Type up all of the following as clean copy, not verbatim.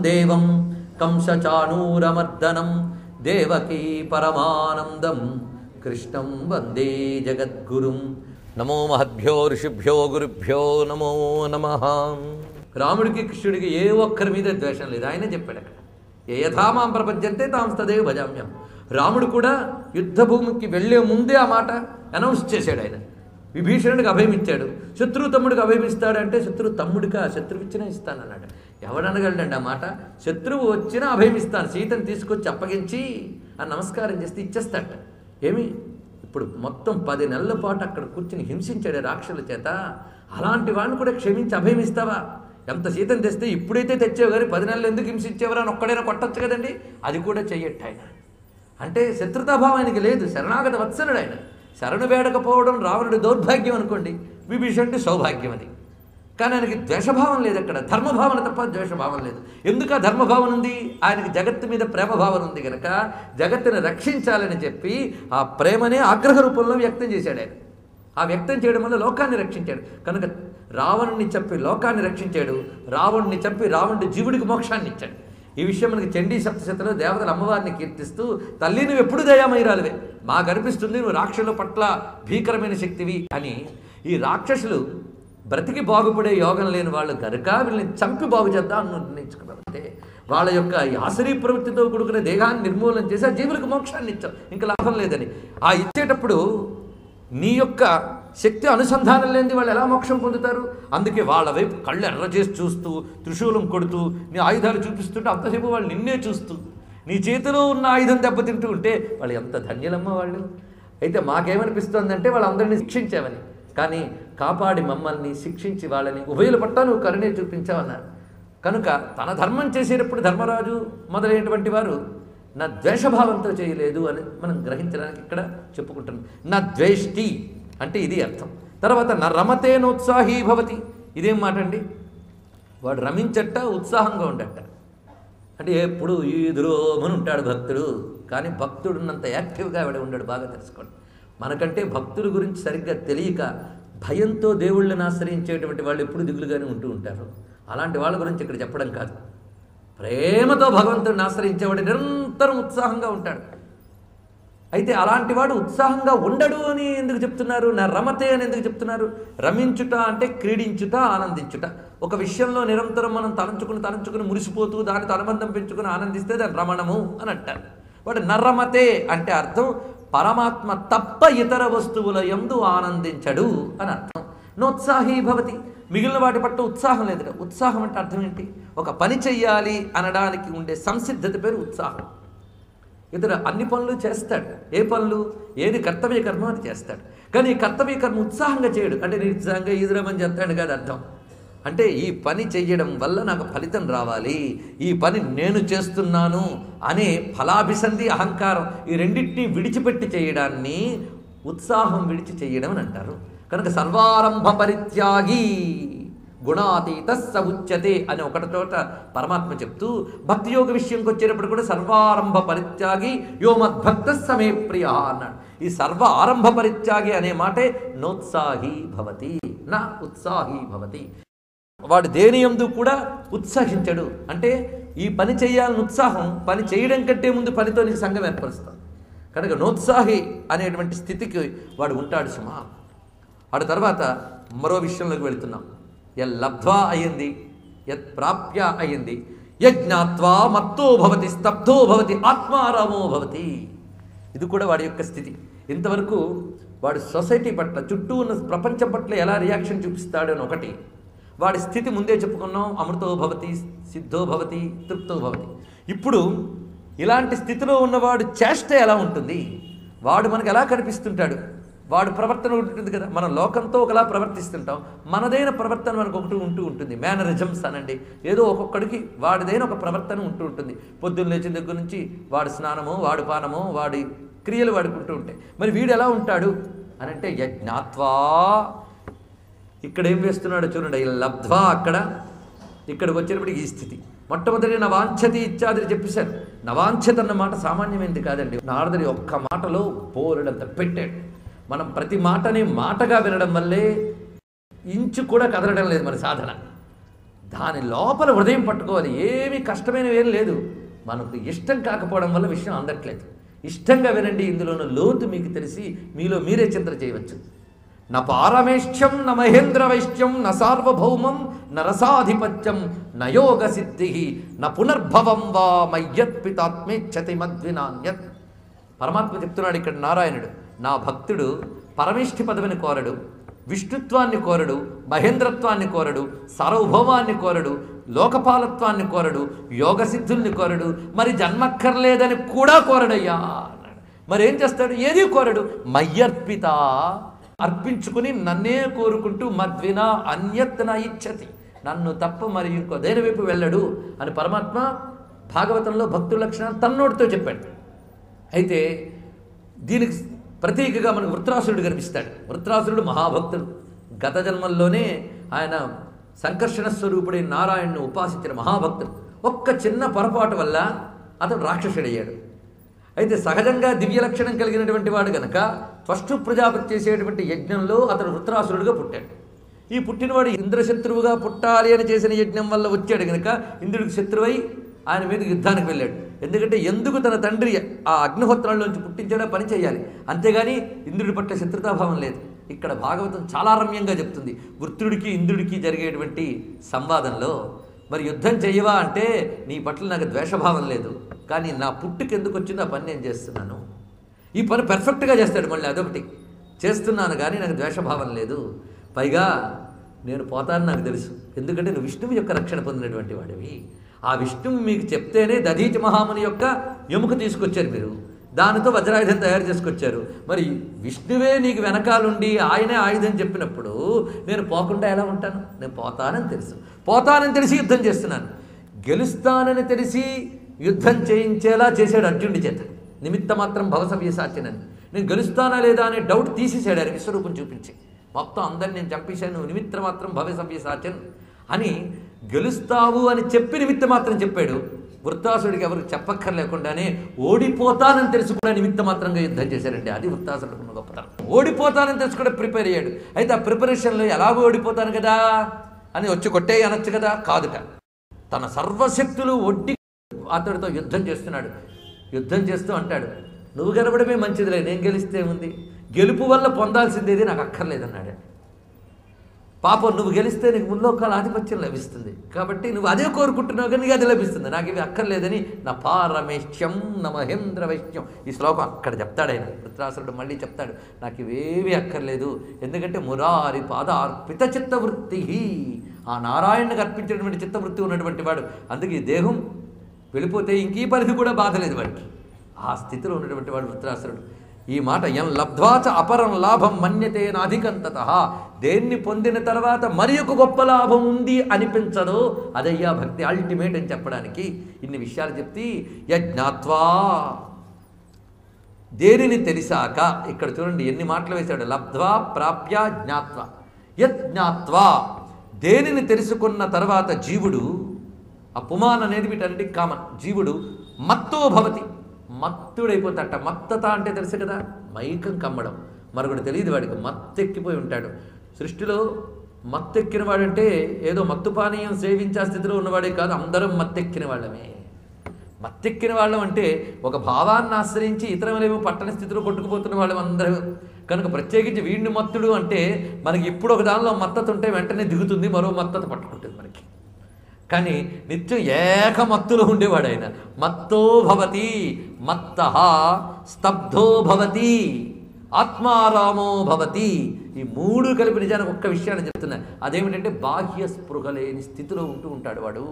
దేవం కంసచాణూరమర్దనం దేవకీ పరమానందం కృష్ణం వందే జగద్గురుం. నమో మహద్భ్యో ఋషిభ్యో గురుభ్యో నమో నమః. రాముడికి కృష్ణుడికి ఏ ఒక్కరి మీద ద్వేషం లేదు. ఆయనే చెప్పాడు అక్కడ, ఏ యథామాం ప్రపంచంతే తాం తదేవ భజామ్యం. రాముడు కూడా యుద్ధభూమికి వెళ్లే ముందే ఆ మాట అనౌన్స్ చేశాడు. ఆయన విభీషణుడికి అభయం ఇచ్చాడు. శత్రువు తమ్ముడికి అభయం ఇస్తాడంటే శత్రువు తమ్ముడికా, శత్రువు ఇచ్చినా ఇస్తానన్నాడు. ఎవడనగలడండి ఆ మాట? శత్రువు వచ్చినా అభయం ఇస్తాను, సీతను తీసుకొచ్చి అప్పగించి ఆ నమస్కారం చేస్తే ఇచ్చేస్తాడట. ఏమి ఇప్పుడు మొత్తం 10 నెలల పాటు అక్కడ కూర్చుని హింసించాడే రాక్షసుల చేత. అలాంటి వాడిని కూడా క్షమించి అభయం ఇస్తావా? ఎంత సీతను తెస్తే ఇప్పుడైతే తెచ్చావు కానీ 10 నెలలు ఎందుకు హింసించేవరా అని ఒక్కడైనా కొట్టచ్చు కదండి. అది కూడా చెయ్యట్టు ఆయన. అంటే శత్రుతాభావం ఆయనకి లేదు, శరణాగత వత్సలుడు ఆయన. శరణు వేడకపోవడం రావణుడి దౌర్భాగ్యం అనుకోండి, విభీషణుడి సౌభాగ్యం అది. కానీ ఆయనకి ద్వేషభావం లేదు, అక్కడ ధర్మభావన తప్ప ద్వేషభావం లేదు. ఎందుకు ఆ ధర్మభావన ఉంది? ఆయనకి జగత్తు మీద ప్రేమభావన ఉంది కనుక జగత్తుని రక్షించాలని చెప్పి ఆ ప్రేమనే ఆగ్రహ రూపంలో వ్యక్తం చేశాడు ఆయన. ఆ వ్యక్తం చేయడం వల్ల లోకాన్ని రక్షించాడు కనుక రావణుని చెప్పి లోకాన్ని రక్షించాడు, రావణుని చెప్పి రావణుడి జీవుడికి మోక్షాన్ని ఇచ్చాడు. ఈ విషయం మనకి చండీ సప్తశతిలో దేవతల అమ్మవారిని కీర్తిస్తూ, తల్లి నువ్వు ఎప్పుడు దయామయురాలివే, మాకు అనిపిస్తుంది నువ్వు రాక్షసుల పట్ల భీకరమైన శక్తివి అని. ఈ రాక్షసులు బ్రతికి బాగుపడే యోగం లేని వాళ్ళు కనుక వీళ్ళని చంపి బాగు చేద్దాం అని నిర్ణయించుకున్నారు. అంటే వాళ్ళ యొక్క ఆసరీ ప్రవృత్తితో కూడుకునే దేహాన్ని నిర్మూలన చేసి ఆ జీవులకు మోక్షాన్ని ఇచ్చాం, ఇంకా లాభం లేదని. ఆ ఇచ్చేటప్పుడు నీ యొక్క శక్తి అనుసంధానం లేనిది వాళ్ళు ఎలా మోక్షం పొందుతారు? అందుకే వాళ్ళ వైపు కళ్ళు ఎర్ర చేసి చూస్తూ, త్రిశూలం కొడుతూ, నీ ఆయుధాలు చూపిస్తుంటే అంతసేపు వాళ్ళు నిన్నే చూస్తూ, నీ చేతిలో ఉన్న ఆయుధం దెబ్బతింటూ ఉంటే వాళ్ళు ఎంత ధన్యులమ్మ వాళ్ళు. అయితే మాకేమనిపిస్తుందంటే వాళ్ళందరినీ శిక్షించావని, కానీ కాపాడి మమ్మల్ని శిక్షించి వాళ్ళని ఉభయుల పట్ల నువ్వు కరుణే చూపించావన్నారు. కనుక తన ధర్మం చేసేటప్పుడు ధర్మరాజు మొదలైనటువంటి వారు నా ద్వేషభావంతో చేయలేదు అని మనం గ్రహించడానికి ఇక్కడ చెప్పుకుంటున్నాం. నా ద్వేష్టి అంటే ఇది అర్థం. తర్వాత నా రమతేనోత్సాహీ భవతి, ఇదేం మాట అండి? వాడు రమించట ఉత్సాహంగా ఉండట. అంటే ఎప్పుడు ఈదురోమని ఉంటాడు భక్తుడు, కానీ భక్తుడున్నంత యాక్టివ్గా ఆవిడ ఉండడు. బాగా తెలుసుకోండి. మనకంటే భక్తుల గురించి సరిగ్గా తెలియక భయంతో దేవుళ్ళని ఆశ్రయించేటువంటి వాళ్ళు ఎప్పుడు దిగులుగానే ఉంటూ ఉంటారు. అలాంటి వాళ్ళ గురించి ఇక్కడ చెప్పడం కాదు. ప్రేమతో భగవంతుడిని ఆశ్రయించేవాడు నిరంతరం ఉత్సాహంగా ఉంటాడు. అయితే అలాంటి వాడు ఉత్సాహంగా ఉండడు అని ఎందుకు చెప్తున్నారు? నా రమతే అని ఎందుకు చెప్తున్నారు? రమించుట అంటే క్రీడించుట, ఆనందించుట. ఒక విషయంలో నిరంతరం మనం తలంచుకుని మురిసిపోతూ దానితో అనుబంధం పెంచుకుని ఆనందిస్తే దాని రమణము అని అంటారు. వాడు నర్రమతే అంటే అర్థం పరమాత్మ తప్ప ఇతర వస్తువుల యందు ఆనందించడు అని అర్థం. నోత్సాహీ భవతి, మిగిలిన వాటి పట్ల ఉత్సాహం లేదు. ఉత్సాహం అంటే అర్థం ఏంటి? ఒక పని చెయ్యాలి అనడానికి ఉండే సంసిద్ధత పేరు ఉత్సాహం. ఇతడు అన్ని పనులు చేస్తాడు. ఏ పనులు? ఏది కర్తవ్య కర్మ అది చేస్తాడు. కానీ ఈ కర్తవ్య కర్మ ఉత్సాహంగా చేయడు. అంటే నిజంగా ఈదురమని చెప్తాడు కాదు అర్థం. అంటే ఈ పని చెయ్యడం వల్ల నాకు ఫలితం రావాలి, ఈ పని నేను చేస్తున్నాను అనే ఫలాభిసంధి, అహంకారం, ఈ రెండింటినీ విడిచిపెట్టి చేయడాన్ని ఉత్సాహం విడిచి చేయడం అని అంటారు. కనుక సర్వారంభ పరిత్యాగి గుణాతీత సముచ్యతే అని ఒకటి చోట పరమాత్మ చెప్తూ, భక్తి యోగ విషయంకి వచ్చేటప్పుడు కూడా సర్వారంభ పరిత్యాగి యో మద్భక్త సమే ప్రియ అన్నాడు. ఈ సర్వ ఆరంభ పరిత్యాగి అనే మాటే నోత్సాహీ భవతి, నా ఉత్సాహీ భవతి. వాడు దేని యందు కూడా ఉత్సాహించడు. అంటే ఈ పని చేయాలని ఉత్సాహం పని చేయడం కంటే ముందు పనితో నీకు సంఘం ఏర్పరుస్తాం. కనుక నోత్సాహి అనేటువంటి స్థితికి వాడు ఉంటాడు సుమా. వాడి తర్వాత మరో విషయంలోకి వెళుతున్నాం. యల్లబ్ధ్వా అయ్యింది, యత్ ప్రాప్య అయ్యింది, యజ్ఞాత్వా మత్తో భవతి స్తబ్ధో భవతి ఆత్మారామో భవతి. ఇది కూడా వాడి యొక్క స్థితి. ఇంతవరకు వాడు సొసైటీ పట్ల, చుట్టూ ఉన్న ప్రపంచం పట్ల ఎలా రియాక్షన్ చూపిస్తాడు అని ఒకటి. వాడి స్థితి ముందే చెప్పుకున్నాం, అమృతో భవతి, సిద్ధో భవతి, తృప్తో భవతి. ఇప్పుడు ఇలాంటి స్థితిలో ఉన్నవాడు చేష్ట ఎలా ఉంటుంది, వాడు మనకు ఎలా కనిపిస్తుంటాడు, వాడు ప్రవర్తన ఉంటుంది కదా. మనం లోకంతో ఒకలా ప్రవర్తిస్తుంటాం, మనదైన ప్రవర్తన మనకు ఒకటి ఉంటుంది. మేనరిజమ్స్ అనండి, ఏదో ఒక్కొక్కడికి వాడిదైన ఒక ప్రవర్తన ఉంటుంది. పొద్దున్న లేచిన దగ్గర నుంచి వాడి స్నానము, వాడి పానము, వాడి క్రియలు వాడుకుంటూ ఉంటాయి. మరి వీడు ఎలా ఉంటాడు అని అంటే యజ్ఞాత్వా, ఇక్కడ ఏం వేస్తున్నాడో చూడండి. లబ్ధ్వా అక్కడ, ఇక్కడికి వచ్చేటప్పటికి ఈ స్థితి. మొట్టమొదటి నవాంఛతి ఇత్యాది చెప్పేశారు. నవాంఛత అన్న మాట సామాన్యమైనది కాదండి. నారదుడి ఒక్క మాటలో బోలెడంత పెట్టాడు. మనం ప్రతి మాటని మాటగా వినడం వల్లే ఇంచు కూడా కదలడం లేదు మన సాధన. దాని లోపల హృదయం పట్టుకోవాలి. ఏమీ కష్టమైనవి ఏం లేదు, మనకు ఇష్టం కాకపోవడం వల్ల విషయం అందట్లేదు. ఇష్టంగా వినండి, ఇందులోని లోతు మీకు తెలిసి మీలో మీరే చింతన చేయవచ్చు. న పారమేష్ట్యం న మహేంద్ర వైశ్యం న సార్వభౌమం న రసాధిపత్యం న యోగ సిద్ధి న పునర్భవం వా మయ్యత్పితాత్మేచ్ఛతి మద్వినాన్యత్. పరమాత్మ చెప్తున్నాడు ఇక్కడ నారాయణుడు, నా భక్తుడు పరమేష్ఠి పదవిని కోరడు, విష్ణుత్వాన్ని కోరడు, మహేంద్రత్వాన్ని కోరడు, సార్వభౌమాన్ని కోరడు, లోకపాలత్వాన్ని కోరడు, యోగసిద్ధుల్ని కోరడు, మరి జన్మక్కర్లేదని కూడా కోరడయ్యా అన్నాడు. మరి ఏం చేస్తాడు? ఏది కోరడు, మయ్యర్పిత, అర్పించుకుని నన్నే కోరుకుంటూ మద్వినా అన్యత్ న ఇచ్చతి, నన్ను తప్ప మరి ఇంకో దేని వైపు వెళ్ళడు అని పరమాత్మ భాగవతంలో భక్తుల లక్షణాన్ని తన్నోడితో చెప్పాడు. అయితే దీనికి ప్రతీకగా మనకు వృత్రాసురుడు కనిపిస్తాడు. వృత్రాసురుడు మహాభక్తుడు, గత జన్మల్లోనే ఆయన సంకర్షణ స్వరూపుడైన నారాయణను ఉపాసించిన మహాభక్తుడు. ఒక్క చిన్న పొరపాటు వల్ల అతడు రాక్షసుడయ్యాడు. అయితే సహజంగా దివ్య లక్షణం కలిగినటువంటి వాడు గనక త్వష్టు ప్రజాపతి చేసేటువంటి యజ్ఞంలో అతడు వృత్రాసురుడుగా పుట్టాడు. ఈ పుట్టినవాడు ఇంద్రశత్రువుగా పుట్టాలి అని చేసిన యజ్ఞం వల్ల వచ్చాడు గనక ఇంద్రుడికి శత్రువై ఆయన మీద యుద్ధానికి వెళ్ళాడు. ఎందుకంటే ఎందుకు తన తండ్రి ఆ అగ్నిహోత్రాల్లోంచి పుట్టించాడో పని చేయాలి, అంతేగాని ఇంద్రుడి పట్ల శత్రుతాభావం లేదు. ఇక్కడ భాగవతం చాలా రమ్యంగా చెప్తుంది. వృత్రుడికి ఇంద్రుడికి జరిగేటువంటి సంవాదంలో, మరి యుద్ధం చేయవా అంటే నీ పట్ల నాకు ద్వేషభావం లేదు, కానీ నా పుట్టుకు ఎందుకు వచ్చిందో ఆ పని నేను చేస్తున్నాను. ఈ పని పర్ఫెక్ట్గా చేస్తాడు, మళ్ళీ అదొకటి చేస్తున్నాను కానీ నాకు ద్వేషభావం లేదు. పైగా నేను పోతాను నాకు తెలుసు, ఎందుకంటే నువ్వు విష్ణువు యొక్క రక్షణ పొందినటువంటి వాడివి. ఆ విష్ణువు మీకు చెప్తేనే దధీచి మహాముని యొక్క ఎముక తీసుకొచ్చారు మీరు, దానితో వజ్రాయుధం తయారు చేసుకొచ్చారు. మరి విష్ణువే నీకు వెనకాలండి ఆయనే ఆయుధం చెప్పినప్పుడు నేను పోకుండా ఎలా ఉంటాను? నేను పోతానని తెలిసి యుద్ధం చేస్తున్నాను. గెలుస్తానని తెలిసి యుద్ధం చేయించేలా చేశాడు అర్జునుడి చేత, నిమిత్త మాత్రం భవసవ్యసాచినని. నేను గెలుస్తానా లేదా అనే డౌట్ తీసేశాడు ఆయన విశ్వరూపం చూపించి. మొత్తం అందరిని నేను చంపేశాను, నువ్వు నిమిత్త మాత్రం భవసవ్యసాచన్ అని గెలుస్తావు అని చెప్పి నిమిత్త మాత్రం చెప్పాడు. వృత్తాసుడికి ఎవరికి చెప్పక్కర్లేకుండానే ఓడిపోతానని తెలుసు కూడా నిమిత్త మాత్రంగా యుద్ధం చేశారండి. అది వృత్తాసుడికి గొప్పతనం. ఓడిపోతానని తెలుసు కూడా ప్రిపేర్ అయ్యాడు. అయితే ఆ ప్రిపరేషన్లో ఎలాగో ఓడిపోతాను కదా అని వచ్చి కొట్టే అనొచ్చు కదా, కాదుట. తన సర్వశక్తులు ఒడ్డి అతడితో యుద్ధం చేస్తున్నాడు. యుద్ధం చేస్తూ అంటాడు, నువ్వు గెలవడమే మంచిదిలే, నేను గెలిస్తే ఉంది, గెలుపు వల్ల పొందాల్సిందేది నాకు అక్కర్లేదన్నాడు. పాపం నువ్వు గెలిస్తే నీకు ముల్లోకాల ఆధిపత్యం లభిస్తుంది, కాబట్టి నువ్వు అదే కోరుకుంటున్నావు కానీ అది లభిస్తుంది, నాకు ఇవి అక్కర్లేదని నా పారమేష్ట్యం నా మహేంద్ర వైశ్యం. ఈ శ్లోకం అక్కడ చెప్తాడు ఆయన. వృత్రాసురుడు మళ్ళీ చెప్తాడు, నాకు ఇవేమీ అక్కర్లేదు, ఎందుకంటే మురారి పాదార్పిత చిత్తవృత్తి, ఆ నారాయణకు అర్పించినటువంటి చిత్తవృత్తి ఉన్నటువంటి వాడు. అందుకే ఈ దేహం వెళ్ళిపోతే ఇంకీ పరిధి కూడా బాధ లేదు వాడికి. ఆ స్థితిలో ఉన్నటువంటి వాడు వృత్రాసురుడు. ఈ మాట ఎం లబ్ధ్వాచ అపరం లాభం మన్యతే నాధికంతతః, దేన్ని పొందిన తర్వాత మరి ఒక గొప్ప లాభం ఉంది అనిపించదో అదయ్యా భక్తి అల్టిమేట్ అని చెప్పడానికి ఇన్ని విషయాలు చెప్తే, యజ్ఞాత్వా దేనిని తెలిసాక, ఇక్కడ చూడండి ఎన్ని మాటలు వేశాడు, లబ్ధ్వా ప్రాప్య జ్ఞాత్వ. యజ్ఞాత్వా దేనిని తెలుసుకున్న తర్వాత జీవుడు, ఆ పుమాన్ అనేది వీటన్నిటికి కామన్, జీవుడు మత్తో భవతి, మత్తుడైపోతాట. మత్తత అంటే తెలుసు కదా, మైకం కమ్మడం. మరొకటి తెలియదు వాడికి, మత్తెక్కిపోయి ఉంటాడు. సృష్టిలో మత్తెక్కిన వాడంటే ఏదో మత్తు పానీయం సేవించే స్థితిలో ఉన్నవాడే కాదు, అందరం మత్తెక్కిన వాళ్ళమే. మత్తెక్కిన వాళ్ళం అంటే ఒక భావాన్ని ఆశ్రయించి ఇతరులేమో పట్టణ స్థితిలో కొట్టుకుపోతున్న వాళ్ళం అందరం. కనుక ప్రత్యేకించి వీడిని మత్తుడు అంటే మనకి ఇప్పుడు ఒక దానిలో మత్తత ఉంటే వెంటనే దిగుతుంది, మరో మత్తత పట్టుకుంటుంది మనకి. కానీ నిత్యం ఏకమత్తులో ఉండేవాడు ఆయన. మత్తో భవతి మత్తః స్తబ్ధో భవతి ఆత్మారామో భవతి. ఈ మూడు కలిపి నిజానికి ఒక్క విషయాన్ని చెప్తున్నా, అదేమిటంటే బాహ్య స్పృహ లేని స్థితిలో ఉంటూ ఉంటాడు వాడు.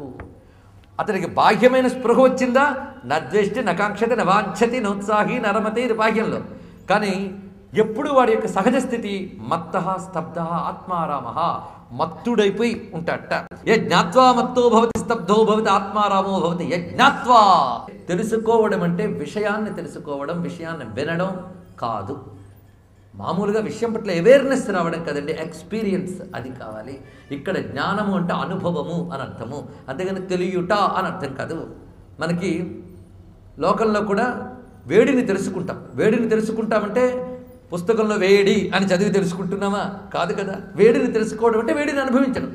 అతనికి బాహ్యమైన స్పృహ వచ్చిందా, నద్వేష్టి నకాంక్షతి నవాంఛతి నోత్సాహి నరమతే, ఇది బాహ్యంలో. కానీ ఎప్పుడు వాడి యొక్క సహజ స్థితి మత్తః స్తబ్ధ ఆత్మారామ, మత్తుడైపోయి ఉంటాడట. యజ్ఞాత్వా మత్తో భవతి స్తబ్ధో భవతి ఆత్మారామో భవతి. యజ్ఞాత్వా తెలుసుకోవడం అంటే విషయాన్ని తెలుసుకోవడం, విషయాన్ని వినడం కాదు. మామూలుగా విషయం పట్ల అవేర్నెస్ రావడం కదండి, ఎక్స్పీరియన్స్ అది కావాలి. ఇక్కడ జ్ఞానము అంటే అనుభవము అని అర్థము, అంతేగాని తెలియుట అని అర్థం కాదు. మనకి లోకంలో కూడా వేడిని తెలుసుకుంటాం. వేడిని తెలుసుకుంటామంటే పుస్తకంలో వేడి అని చదివి తెలుసుకుంటున్నామా? కాదు కదా. వేడిని తెలుసుకోవడం అంటే వేడిని అనుభవించడం.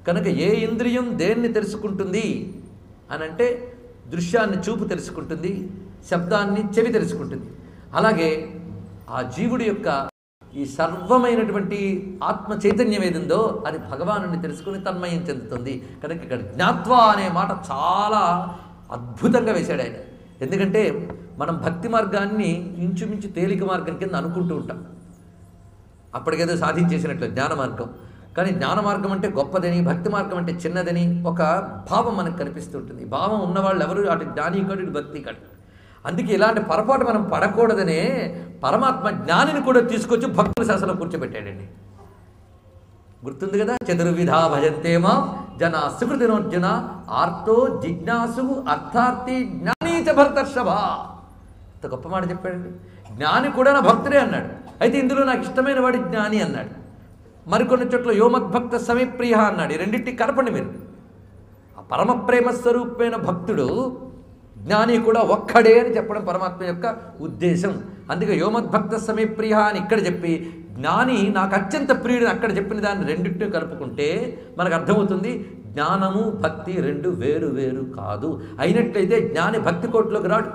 కనుక ఏ ఇంద్రియం దేన్ని తెలుసుకుంటుంది అని అంటే దృశ్యాన్ని చూపు తెలుసుకుంటుంది, శబ్దాన్ని చెవి తెలుసుకుంటుంది. అలాగే ఆ జీవుడి యొక్క ఈ సర్వమైనటువంటి ఆత్మ చైతన్యం ఏదిందో అది భగవానుని తెలుసుకుని తన్మయం చెందుతుంది. కనుక ఇక్కడ జ్ఞాత్వా అనే మాట చాలా అద్భుతంగా వేశాడు ఆయన. ఎందుకంటే మనం భక్తి మార్గాన్ని ఇంచుమించు తేలిక మార్గం కింద అనుకుంటూ ఉంటాం, అప్పటికేదో సాధించేసినట్లు జ్ఞాన మార్గం. కానీ జ్ఞాన మార్గం అంటే గొప్పదని, భక్తి మార్గం అంటే చిన్నదని ఒక భావం మనకు కనిపిస్తూ ఉంటుంది. భావం ఉన్నవాళ్ళు ఎవరు అటు జ్ఞాని కాడు ఇటు భక్తి కాడు. అందుకే ఇలాంటి పొరపాటు మనం పడకూడదనే పరమాత్మ జ్ఞానిని కూడా తీసుకొచ్చి భక్తుల శాసనం కూర్చోబెట్టాడండి. గుర్తుంది కదా, చతుర్విధా భజంతేమా జన సుకృతినోర్జున ఆర్తో జిజ్ఞాసు అర్థార్థి జ్ఞానీచ భరతర్షభ. ఇంత గొప్ప మాట చెప్పాడండి. జ్ఞాని కూడా నా భక్తుడే అన్నాడు. అయితే ఇందులో నాకు ఇష్టమైన వాడి జ్ఞాని అన్నాడు. మరికొన్ని చోట్ల యోమద్భక్త సమీప్రియ అన్నాడు. ఈ రెండింటికి కలపండి మీరు. ఆ పరమ ప్రేమ స్వరూపమైన భక్తుడు జ్ఞాని కూడా ఒక్కడే అని చెప్పడం పరమాత్మ యొక్క ఉద్దేశం. అందుకే యోమద్భక్త సమీప్రియ అని ఇక్కడ చెప్పి జ్ఞాని నాకు అత్యంత ప్రియుడు అక్కడ చెప్పిన దాన్ని రెండింటిని కలుపుకుంటే మనకు అర్థమవుతుంది జ్ఞానము భక్తి రెండు వేరు వేరు కాదు. అయినట్లయితే జ్ఞాని భక్తి కోట్లోకి రాడు.